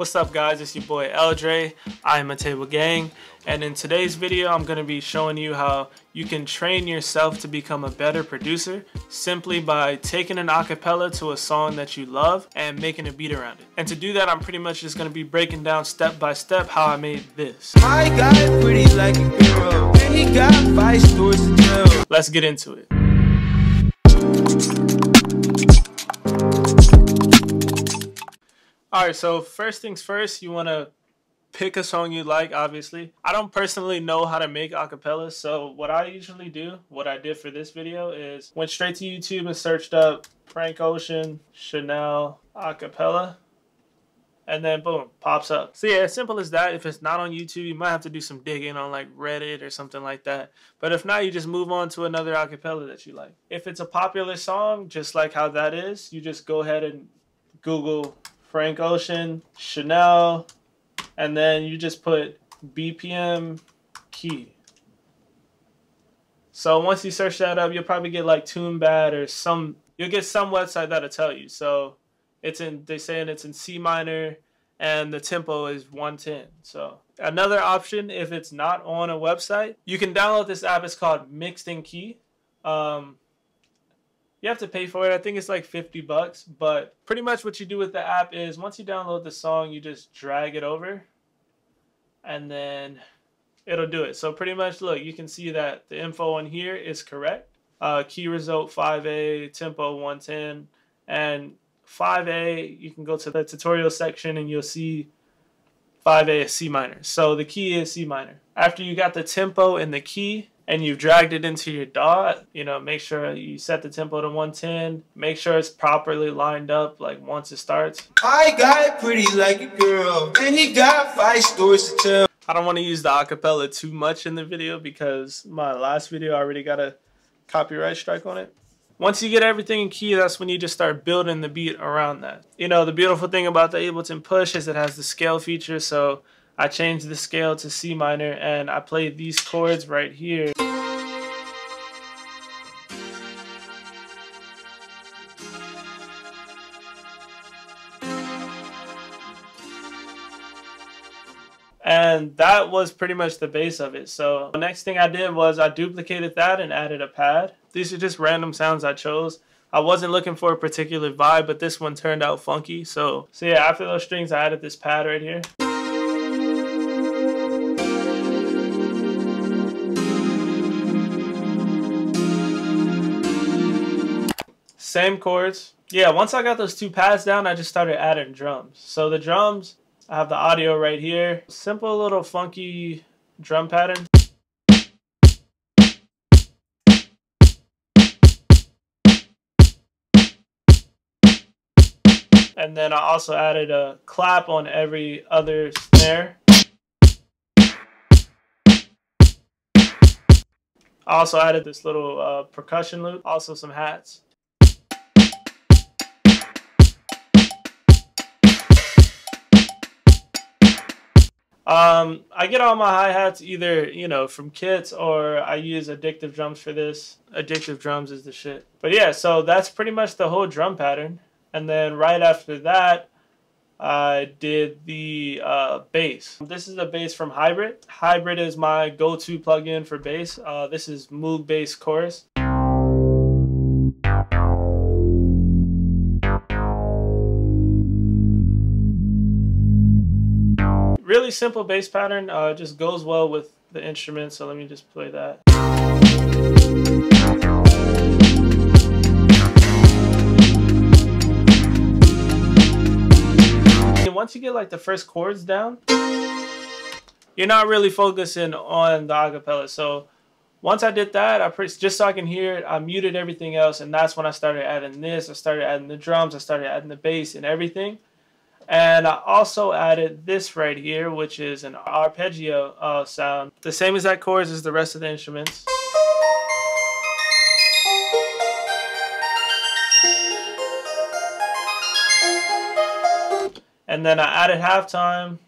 What's up guys, it's your boy L.Dre. I am a Table Gang, and in today's video I'm going to be showing you how you can train yourself to become a better producer simply by taking an acapella to a song that you love and making a beat around it. And to do that I'm pretty much just going to be breaking down step by step how I made this. My guy pretty like a girl, and he got 5 stories to tell. Let's get into it. Alright, so first things first, you want to pick a song you like, obviously. I don't personally know how to make acapellas, so what I usually do, what I did for this video is went straight to YouTube and searched up Frank Ocean, Chanel, acapella, and then boom, pops up. So yeah, as simple as that. If it's not on YouTube, you might have to do some digging on like Reddit or something like that. But if not, you just move on to another acapella that you like. If it's a popular song, just like how that is, you just go ahead and Google Frank Ocean, Chanel, and then you just put BPM key. So once you search that up, you'll probably get like TuneBad or you'll get some website that'll tell you. So they're saying it's in C minor and the tempo is 110. So another option, if it's not on a website, you can download this app. It's called Mixed in Key. You have to pay for it. I think it's like 50 bucks, but pretty much what you do with the app is once you download the song, you just drag it over and then it'll do it. So pretty much, look, you can see that the info on here is correct. Key result 5A, tempo 110, and 5A, you can go to the tutorial section and you'll see 5A is C minor. So the key is C minor. After you got the tempo and the key, and you've dragged it into your DAW, make sure you set the tempo to 110. Make sure it's properly lined up, like once it starts. My guy pretty like a girl, and he got 5 stories to tell. I don't want to use the acapella too much in the video because my last video I already got a copyright strike on it. Once you get everything in key, that's when you just start building the beat around that. The beautiful thing about the Ableton Push is it has the scale feature, so I changed the scale to C minor and I played these chords right here. And that was pretty much the base of it. So the next thing I did was I duplicated that and added a pad. These are just random sounds I chose. I wasn't looking for a particular vibe, but this one turned out funky. So yeah, after those strings, I added this pad right here. Same chords. Yeah, once I got those 2 pads down, I just started adding drums. So the drums, I have the audio right here. Simple little funky drum pattern. And then I also added a clap on every other snare. I also added this little percussion loop, also some hats. I get all my hi-hats either, from kits, or I use Addictive Drums for this. Addictive Drums is the shit. But yeah, so that's pretty much the whole drum pattern. And then right after that, I did the bass. This is a bass from Hybrid. Hybrid is my go-to plugin for bass. This is Moog Bass Chorus. Really simple bass pattern, just goes well with the instrument, so let me just play that. And once you get like the first chords down, you're not really focusing on the acapella. So once I did that, just so I can hear it, I muted everything else, and that's when I started adding this. I started adding the drums, I started adding the bass and everything. And I also added this right here, which is an arpeggio sound. The same exact chords as the rest of the instruments. And then I added halftime.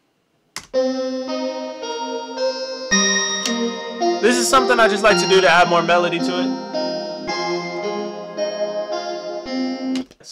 This is something I just like to do to add more melody to it.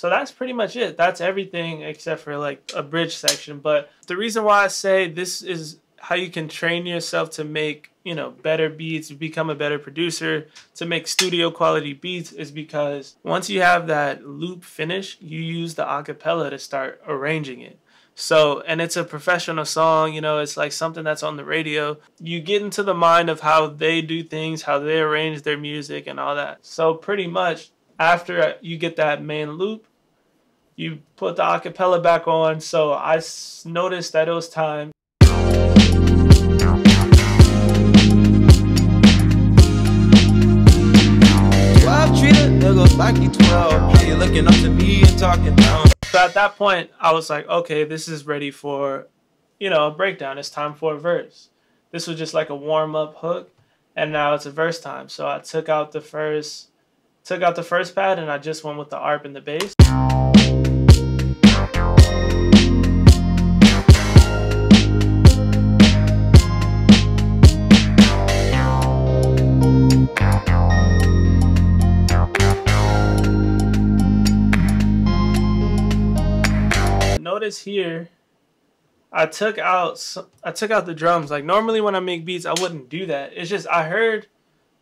So that's pretty much it. That's everything except for like a bridge section. But the reason why I say this is how you can train yourself to make, you know, better beats, become a better producer, to make studio quality beats, is because once you have that loop finish, you use the acapella to start arranging it. So, and it's a professional song, you know, it's like something that's on the radio. You get into the mind of how they do things, how they arrange their music and all that. So pretty much after you get that main loop, you put the acapella back on. So I noticed that it was time. Like you 12, you're looking up to me and talking down. So at that point, I was like, okay, this is ready for, you know, a breakdown. It's time for a verse. This was just like a warm-up hook, and now it's a verse time. So I took out the first pad, and I just went with the ARP and the bass. Notice here, I took out the drums. Like normally when I make beats, I wouldn't do that. It's just I heard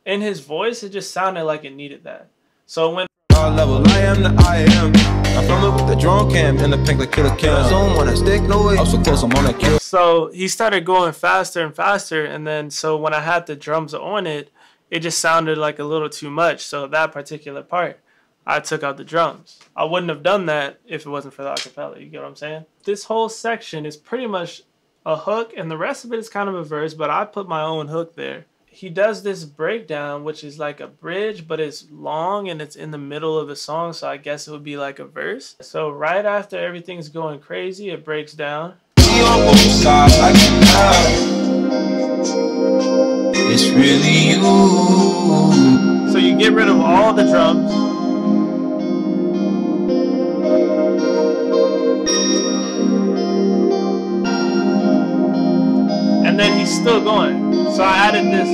in his voice, it just sounded like it needed that. So when level, I am the I am. I'm filming with the drone cam and the pink like killer cam. Zone when I stick, no way. I'm so close, I'm on that kill. So he started going faster and faster, and then so when I had the drums on it, it just sounded like a little too much. So that particular part, I took out the drums. I wouldn't have done that if it wasn't for the acapella. You get what I'm saying? This whole section is pretty much a hook, and the rest of it is kind of a verse, but I put my own hook there. He does this breakdown, which is like a bridge, but it's long and it's in the middle of the song, so I guess it would be like a verse. So right after everything's going crazy, it breaks down. It's really you. So you get rid of all the drums. And then he's still going. So I added this.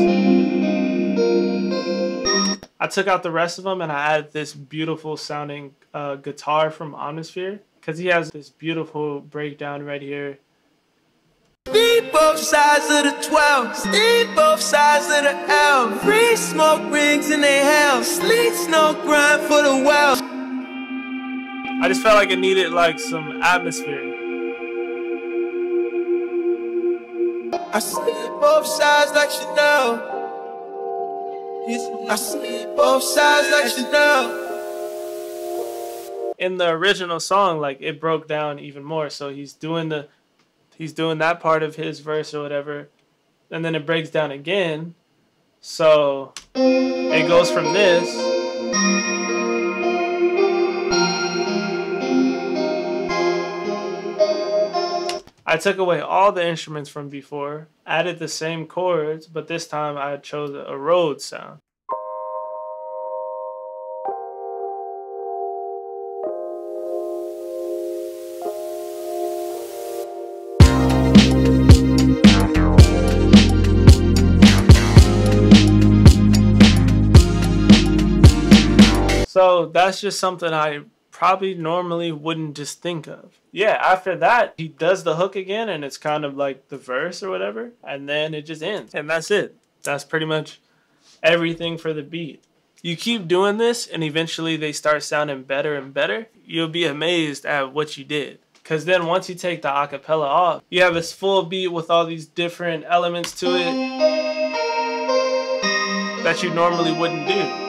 I took out the rest of them and I added this beautiful sounding guitar from Omnisphere, because he has this beautiful breakdown right here. Speed both sides of the 12, speed both sides of the L. Free smoke rings in their hell, sleet snow grind for the well. I just felt like it needed like some atmosphere. I see both sides like Chanel. I see both sides like Chanel. In the original song, like it broke down even more. So he's doing that part of his verse or whatever, and then it breaks down again. So it goes from this. I took away all the instruments from before, added the same chords, but this time I chose a Rhodes sound. So that's just something I probably normally wouldn't just think of. Yeah, after that, he does the hook again, and it's kind of like the verse or whatever, and then it just ends. And that's it. That's pretty much everything for the beat. You keep doing this, and eventually they start sounding better and better. You'll be amazed at what you did. Because then once you take the acapella off, you have this full beat with all these different elements to it that you normally wouldn't do.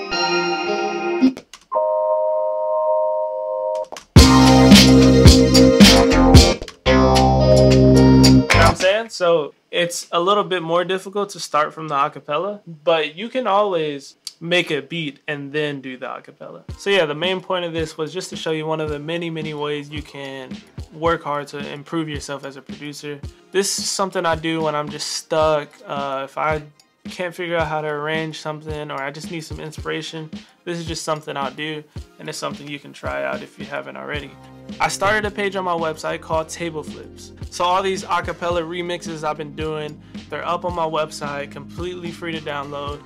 So it's a little bit more difficult to start from the acapella, but you can always make a beat and then do the acapella. So yeah, the main point of this was just to show you one of the many ways you can work hard to improve yourself as a producer. This is something I do when I'm just stuck. If I can't figure out how to arrange something, or I just need some inspiration, this is just something I'll do, and it's something you can try out if you haven't already. I started a page on my website called Table Flips. So all these acapella remixes I've been doing, they're up on my website, completely free to download.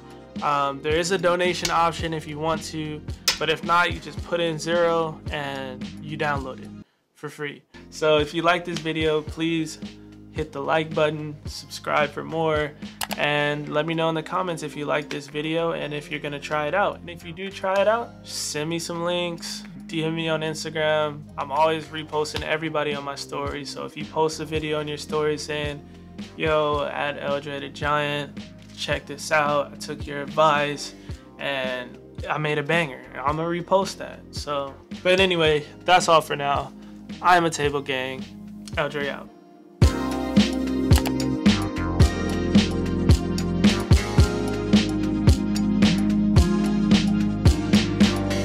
There is a donation option if you want to But if not, you just put in 0 and you download it for free. So if you like this video, please hit the like button, subscribe for more, and let me know in the comments if you like this video and if you're gonna try it out. And if you do try it out, send me some links, DM me on Instagram. I'm always reposting everybody on my stories. So if you post a video on your story saying, yo, at L.Dre the Giant, check this out, I took your advice and I made a banger, I'm gonna repost that. So, but anyway, that's all for now. I'm a Table Gang. L.Dre out.